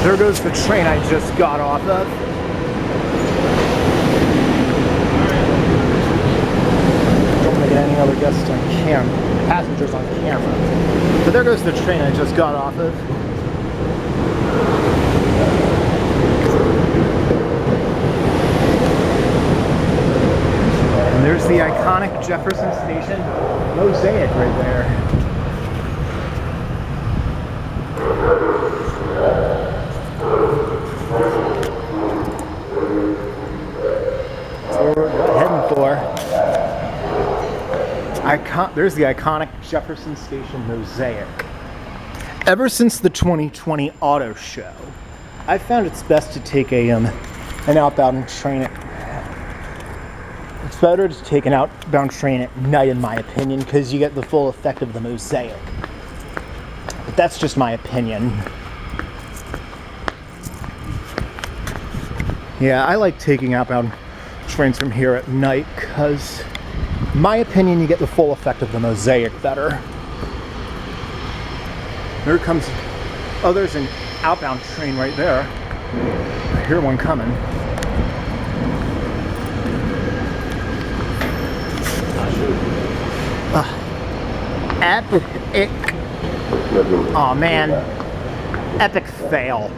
There goes the train I just got off of. Don't want to get any other guests on camera, passengers on camera. But there goes the train I just got off of. And there's the iconic Jefferson Station mosaic right there. Heading for. There's the iconic Jefferson Station mosaic. Ever since the 2020 auto show, I found it's best to take an outbound train it's better to take an outbound train at night, in my opinion, because you get the full effect of the mosaic. But that's just my opinion. Yeah, I like taking outbound trains from here at night because, in my opinion, you get the full effect of the mosaic better. There comes, oh, there's an outbound train right there. I hear one coming. Epic. Oh man, epic fail.